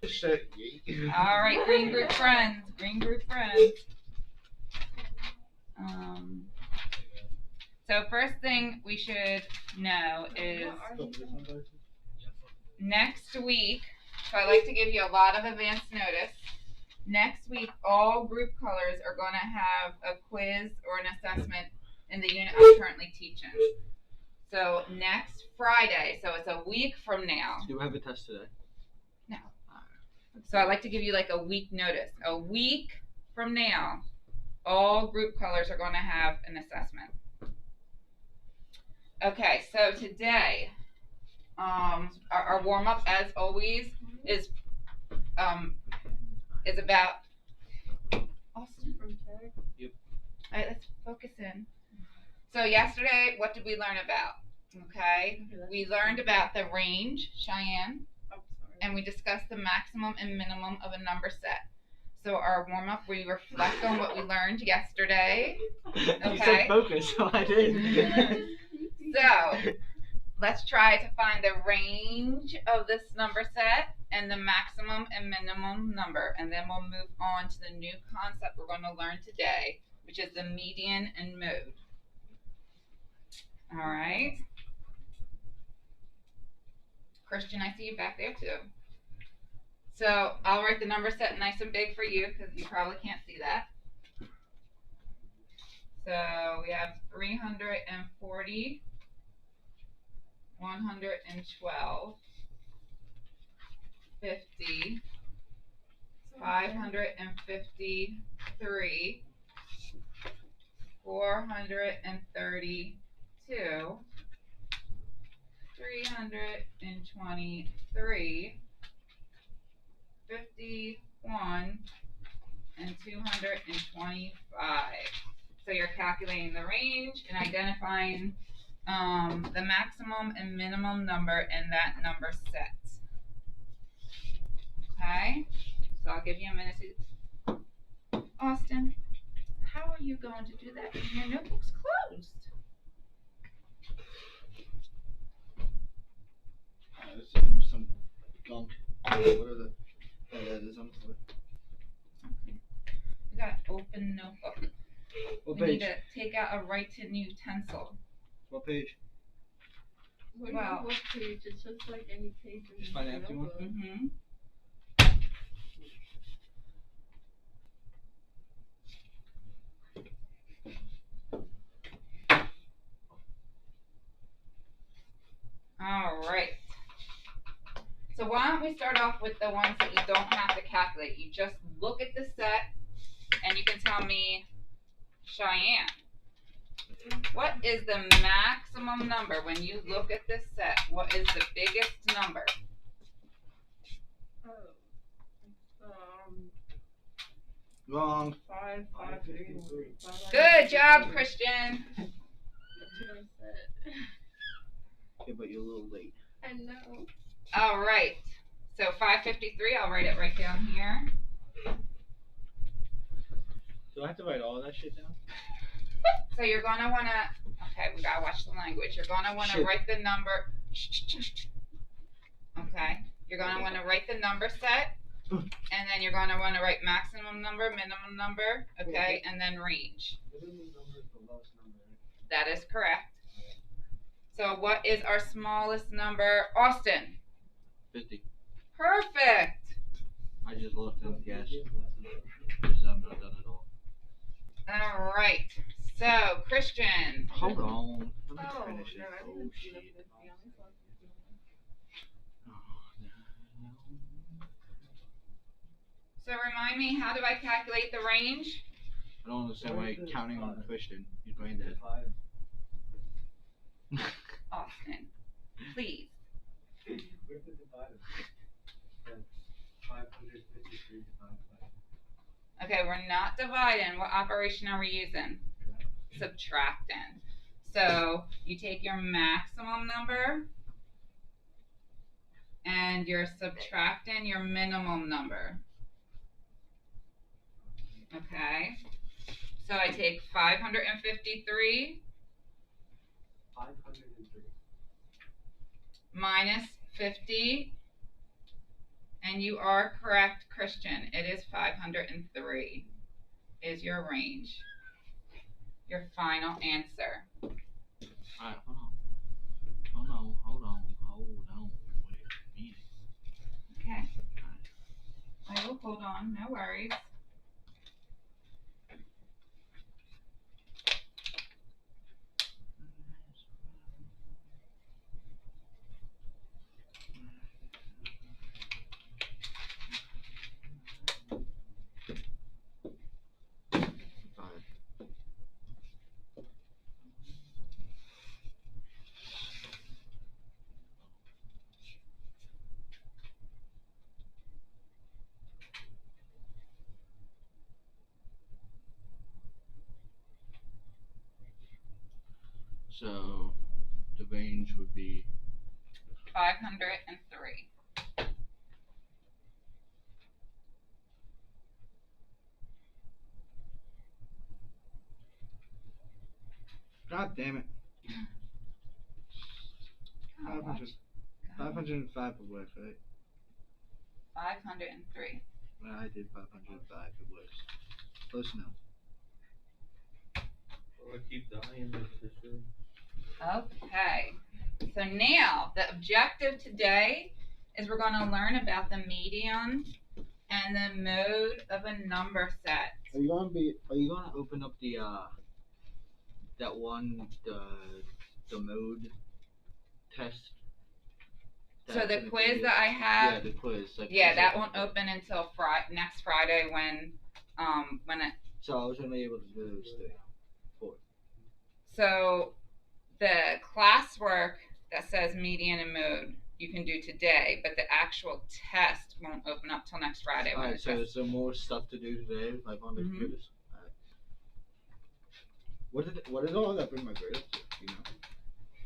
All right, green group friends. Green group friends. So first thing we should know is next week, so I like to give you a lot of advance notice. Next week, all group colors are going to have a quiz or an assessment in the unit I'm currently teaching. So next Friday, so it's a week from now. Do we have a test today? No. So I like to give you like a week notice. A week from now, all group colors are going to have an assessment. Okay, so today, our warm up, as always, is about Austin from Tech. Yep. All right, let's focus in. So yesterday, what did we learn about? Okay, we learned about the range, Cheyenne, and we discussed the maximum and minimum of a number set. So our warm up, we reflect on what we learned yesterday. Okay. You said focus, so I did. So let's try to find the range of this number set and the maximum and minimum number, and then we'll move on to the new concept we're going to learn today, which is the median and mode. All right. Christian, I see you back there too. So I'll write the number set nice and big for you because you probably can't see that. So we have 340, 112, 50, 553, 432, 323, 51, and 225. So you're calculating the range and identifying the maximum and minimum number in that number set. Okay? So I'll give you a minute to... Austin, how are you going to do that when your notebook's closed? This is some gunk. What are the... there's some... Okay. You got open notebook. What We page? need to take out a write to new utensil. What page? Well, what page? It's just like any page. Just find an empty one? Mm-hmm. All right. So why don't we start off with the ones that you don't have to calculate. You just look at the set and you can tell me, Cheyenne, what is the maximum number when you look at this set? What is the biggest number? Wrong. 5, 5, 3, 5. Good job, Christian. Yeah, but you're a little late. I know. All right. So 553, I'll write it right down here. Do I have to write all that shit down? So you're going to want to, okay, we got to watch the language. You're going to want to Shit. write the number. Okay. You're going to want to write the number set. And then you're going to want to write maximum number, minimum number, okay, and then range. Minimum number is the lowest number. That is correct. So what is our smallest number? Austin. 50. Perfect. I just looked and guessed. Because I'm not done at all. All right. So, Christian. Hold on. Let me Oh, finish it. no, I Oh, didn't see shit. that, to be honest. So remind me, how do I calculate the range? I don't understand why you're counting on Christian. He's brain dead. Austin, please. Okay, we're not dividing. What operation are we using? Subtracting. So you take your maximum number and you're subtracting your minimum number. Okay. So I take 553 minus 50 And you are correct, Christian. It is 503 is your range. Your final answer. Alright, hold on. Wait a minute. Okay. I will hold on, no worries. Five. So the range would be 503. God damn it. Oh, 500. 505 would work, right? 503. Well, I did 505. It works. Close enough. Well, I keep dying with this room. Okay. So now the objective today is we're going to learn about the median and the mode of a number set. Are you gonna open up the that one the mode test? So the That's quiz gonna that I be- have, Yeah, the quiz. Like, yeah, that won't open until next Friday when it. So I was only able to do those three. So the classwork that says median and mode you can do today, but the actual test won't open up till next Friday. When Alright, it's so there's some more stuff to do today, like on the Mhm. computers. Alright. What is all that bring my grade up to? You know?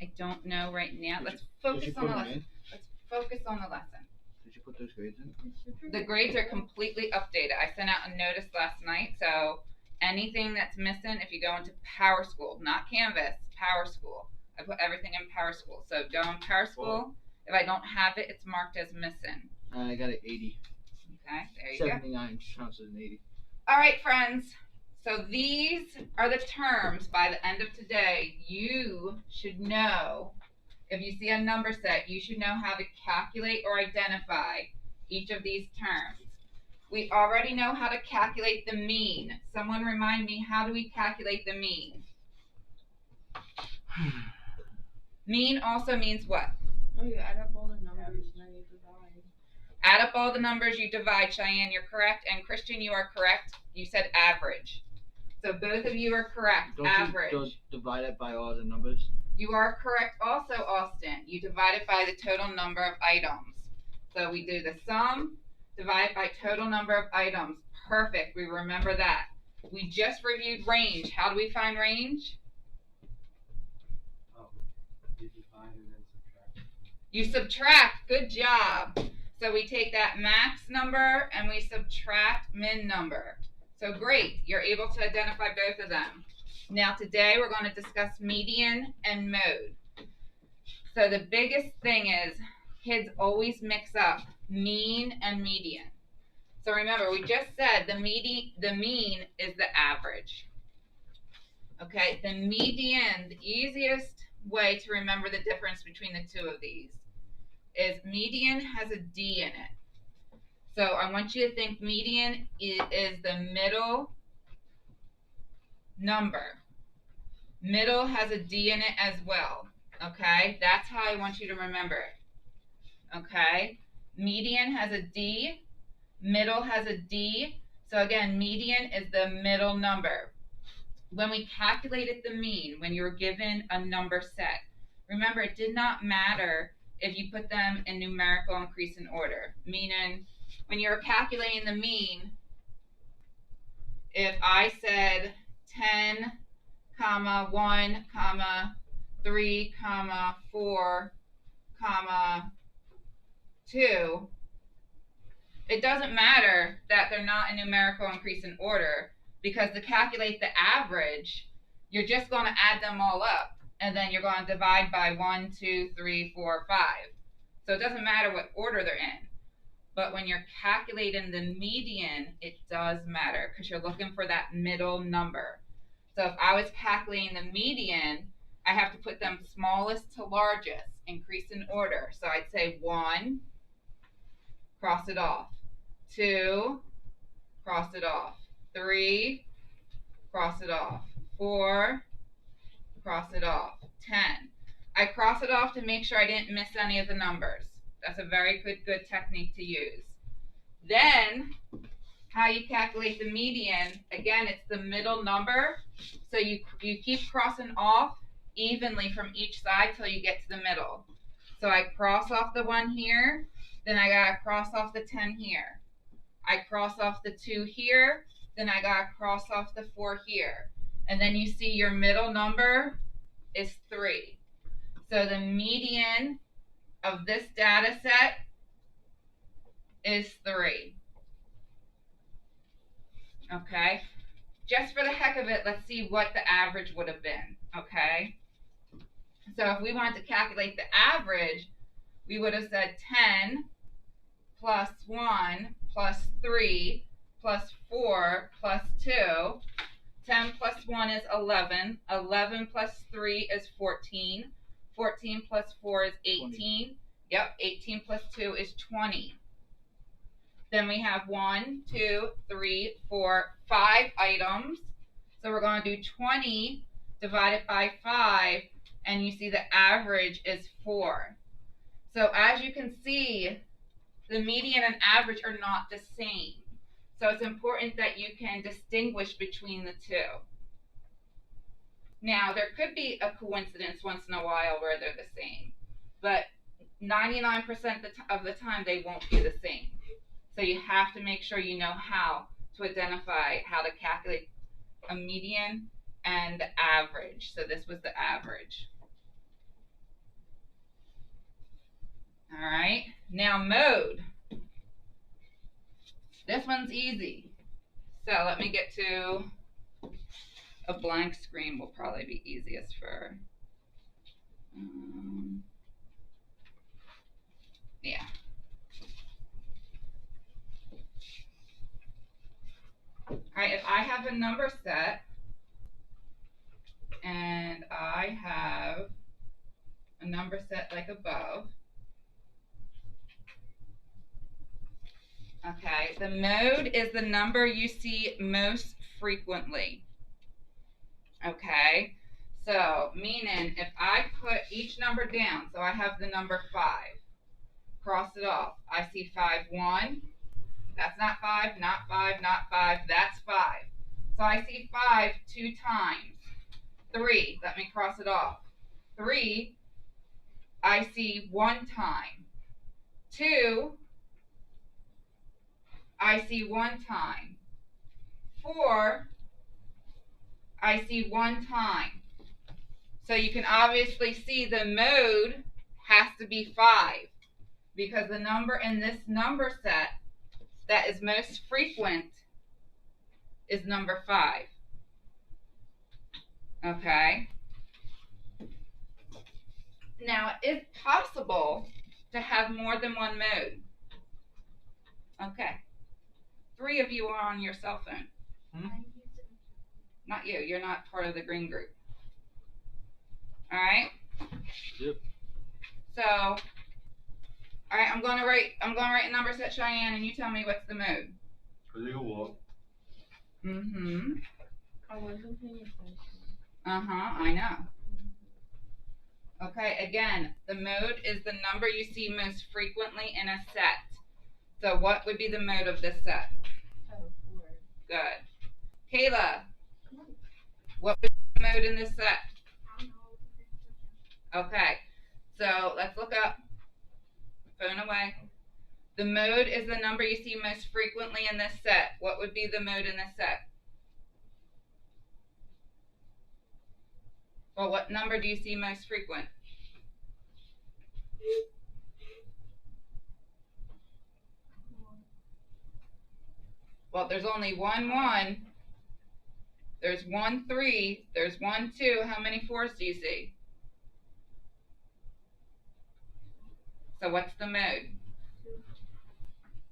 I don't know right now. Did Let's Did focus you on put the them lesson. in? Let's focus on the lesson. Did you put those grades in? The grades are completely updated. I sent out a notice last night, so anything that's missing, if you go into Power School, not Canvas, Power School, I put everything in Power School. So go in Power School. If I don't have it, it's marked as missing. I got an 80. Okay, there you go. 79 counts as an 80. All right, friends. So these are the terms by the end of today you should know. If you see a number set, you should know how to calculate or identify each of these terms. We already know how to calculate the mean. Someone remind me, how do we calculate the mean? Mean also means what? Oh, you add up all the numbers and then you divide. Add up all the numbers, you divide. Cheyenne, you're correct. And Christian, you are correct. You said average. So both of you are correct. Average. Don't divide it by all the numbers. You are correct also, Austin. You divide it by the total number of items. So we do the sum divided by total number of items. Perfect. We remember that. We just reviewed range. How do we find range? Oh, you divide and then subtract. You subtract. Good job. So we take that max number and we subtract min number. So great. You're able to identify both of them. Now today we're going to discuss median and mode. So the biggest thing is kids always mix up mean and median. So remember, we just said the mean is the average. Okay, the median, the easiest way to remember the difference between the two of these is median has a D in it. So I want you to think median is the middle number. Middle has a D in it as well. Okay, that's how I want you to remember it. Okay, median has a D, middle has a D. So again, median is the middle number. When we calculated the mean, when you were given a number set, remember it did not matter if you put them in numerical increase in order. Meaning, when you're calculating the mean, if I said 10, 1, 3, 4, 2, it doesn't matter that they're not in numerical increase in order, because to calculate the average, you're just going to add them all up and then you're going to divide by 1, 2, 3, 4, 5. So it doesn't matter what order they're in. But when you're calculating the median, it does matter because you're looking for that middle number. So if I was calculating the median, I have to put them smallest to largest, increase in order. So I'd say 1, cross it off. 2, cross it off. 3, cross it off. 4, cross it off. 10. I cross it off to make sure I didn't miss any of the numbers. That's a very good technique to use. Then, how you calculate the median, again, it's the middle number. So you keep crossing off evenly from each side till you get to the middle. So I cross off the 1 here, then I gotta cross off the 10 here. I cross off the 2 here, then I gotta cross off the 4 here. And then you see your middle number is 3. So the median of this data set is 3. Okay, just for the heck of it, let's see what the average would have been. Okay, so if we wanted to calculate the average, we would have said 10 plus 1 plus 3 plus 4 plus 2. 10 plus 1 is 11. 11 plus 3 is 14. 14 plus 4 is 18. 20. Yep, 18 plus 2 is 20. Then we have 1, 2, 3, 4, 5 items. So we're going to do 20 divided by 5, and you see the average is 4. So as you can see, the median and average are not the same. So it's important that you can distinguish between the two. Now, there could be a coincidence once in a while where they're the same, but 99% of the time they won't be the same. So you have to make sure you know how to identify how to calculate a median and the average. So this was the average. All right, now mode. This one's easy. So let me get to a blank screen will probably be easiest for, yeah. All right, if I have a number set and I have a number set like above, okay, the mode is the number you see most frequently. Okay, so meaning if I put each number down, so I have the number 5, cross it off. I see 5, 1. That's not 5, not 5, not 5. That's 5. So I see 5 2 times. 3, let me cross it off. 3, I see 1 time. 2, I see 1 time. 4, I see 1 time. So you can obviously see the mode has to be 5 because the number in this number set that is most frequent is number 5. Okay. Now, it's possible to have more than one mode. Okay. 3 of you are on your cell phone. Not you. You're not part of the green group. All right. Yep. So, all right. I'm going to write a number set, Cheyenne, and you tell me what's the mode. I think a walk. Mm-hmm. I wasn't paying attention. I know. Okay. Again, the mode is the number you see most frequently in a set. So, what would be the mode of this set? Oh, 4. Good. Kayla, what would be the mode in this set? Okay, so let's look up. Phone away. The mode is the number you see most frequently in this set. What would be the mode in this set? Well, what number do you see most frequent? Well, there's only 1 1. There's 1 3. There's 1 2. How many 4s do you see? So what's the mode?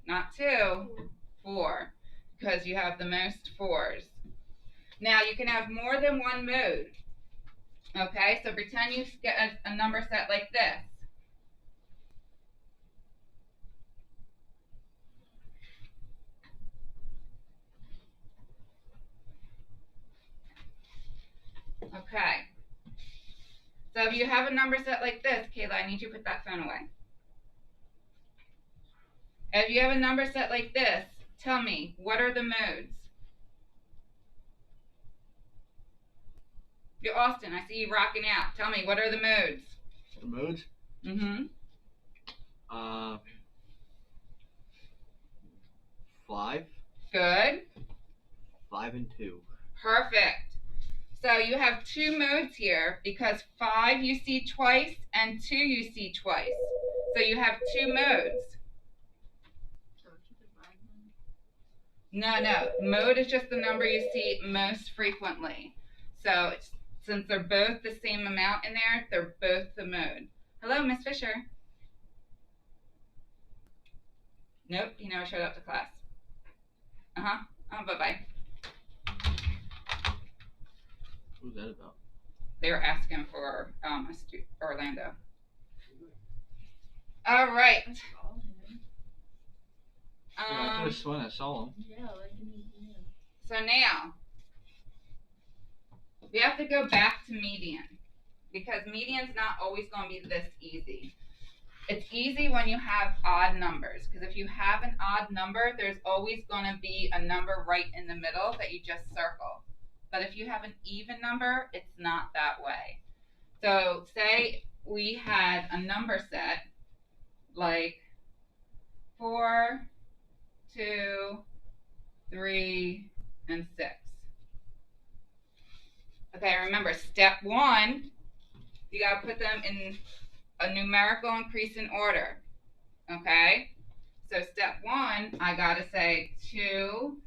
Not 2, 4, because you have the most 4s. Now you can have more than one mode. Okay, so pretend you get a number set like this. Okay. So if you have a number set like this, Kayla, I need you to put that phone away. If you have a number set like this, tell me, what are the modes? You're Austin, I see you rocking out. Tell me, what are the modes? The modes? Mm-hmm. 5. Good. 5 and 2. Perfect. So you have 2 modes here because 5 you see twice and 2 you see twice. So you have 2 modes. Don't you divide them? No. Mode is just the number you see most frequently. So since they're both the same amount in there, they're both the mode. Hello, Miss Fisher. Nope, he never showed up to class. Oh, bye-bye. What was that about? They were asking for Orlando. All right. All him. I could have sworn I saw him. Yeah, like in his video. So now we have to go back to median because median's not always going to be this easy. It's easy when you have odd numbers because if you have an odd number, there's always going to be a number right in the middle that you just circle. But if you have an even number, it's not that way. So say we had a number set like 4, 2, 3, and 6. Okay, remember step 1, you got to put them in a numerical increase in order. Okay, so step 1, I got to say 2,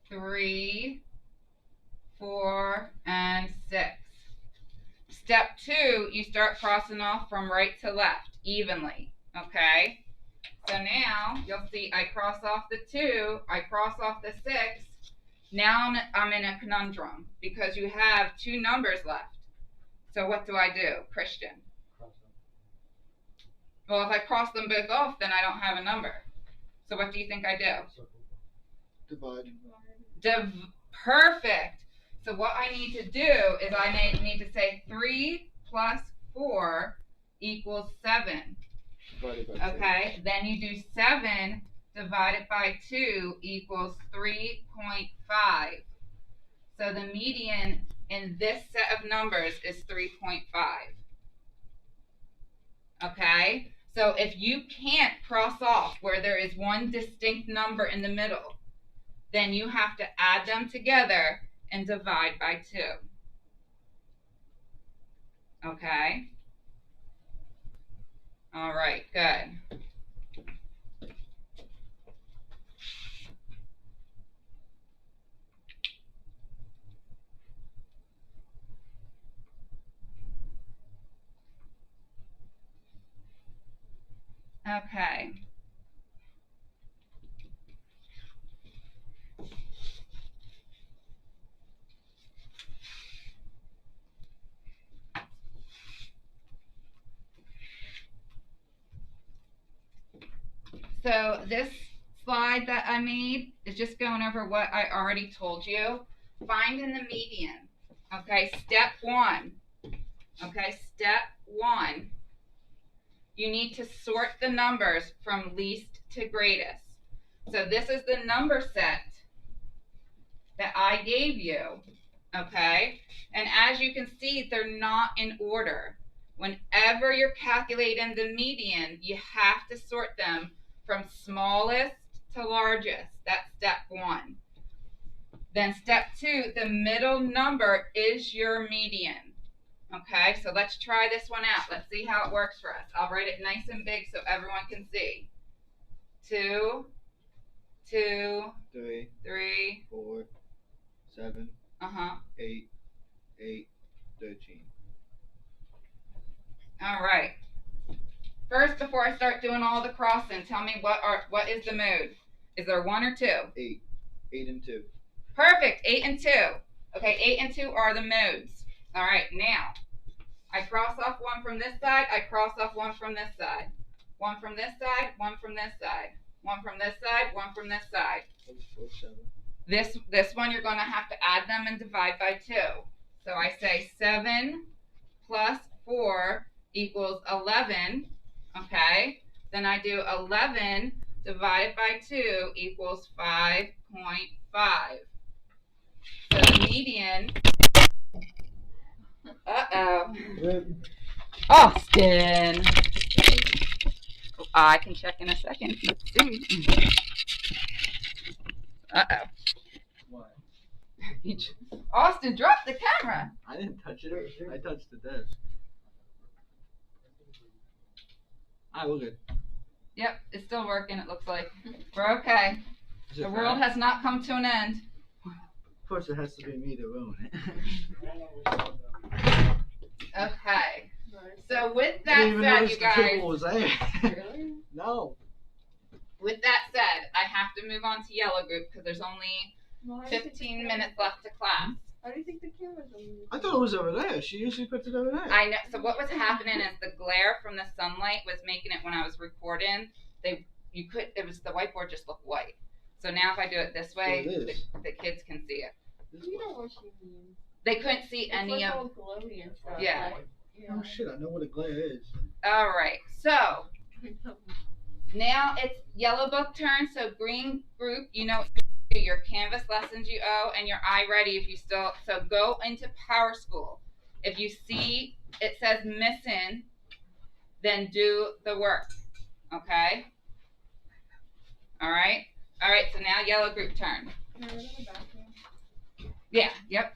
3, 4, and 6. Step 2, you start crossing off from right to left evenly. Okay, so now you'll see I cross off the 2, I cross off the 6. Now I'm in a conundrum because you have 2 numbers left. So what do I do, Christian? Cross Well, if I cross them both off, then I don't have a number. So what do you think I do? out, circle. Divide. Perfect. So what I need to do is I need to say 3 plus 4 equals 7. Divided by 2. Okay, then you do 7 divided by 2 equals 3.5. So the median in this set of numbers is 3.5. Okay, so if you can't cross off where there is one distinct number in the middle, then you have to add them together and divide by 2. Okay? All right, good. Okay. So this slide that I made is just going over what I already told you. Finding the median. Okay, step 1. Okay, step 1. You need to sort the numbers from least to greatest. So this is the number set that I gave you. Okay, and as you can see, they're not in order. Whenever you're calculating the median, you have to sort them from smallest to largest. That's step 1. Then step 2, the middle number is your median. Okay, so let's try this one out. Let's see how it works for us. I'll write it nice and big so everyone can see. 2, 2, 3, 3, 4, 7, 8, 8, 13. All right. first, before I start doing all the crossing, tell me what is the mood? Is there 1 or 2? 8. 8 and 2. Perfect. 8 and 2. Okay, 8 and 2 are the modes. All right, now I cross off 1 from this side. I cross off 1 from this side. 1 from this side. 1 from this side. 1 from this side. 1 from this side. 7. This one you're going to have to add them and divide by 2. So I say 7 plus 4 equals 11. Okay. Then I do 11 divided by 2 equals 5.5. So the median. Austin. I can check in a second. Let's see. What? Austin, drop the camera. I didn't touch it. I touched the desk. Alright, we're good. Yep, it's still working, it looks like. We're okay. Is it The world bad? has not come to an end. Of course, it has to be me to ruin it. Okay. Right. So with I didn't that even said, notice you the triple guys, was there. Really? No. with that said, I have to move on to yellow group because there's only Well, how do you think the 15 camera- minutes left to class. How do you think the camera's on? I thought it was over there. She usually puts it over there. I know. So what was happening is the glare from the sunlight was making it when I was recording. It was the whiteboard just looked white. So now if I do it this way, Well, it is. the kids can see it. You know what she means. They couldn't see It's any like of. all glowy and stuff. Yeah. Like, you Oh know. shit! I know what a glare is. All right. So now it's yellow book turn. So green group, you know, your Canvas lessons you owe, and your iReady if you still. So go into Power School. If you see it says missing, then do the work. Okay. All right. All right. So now yellow group turn. Can I go to the bathroom? Yeah. Yep.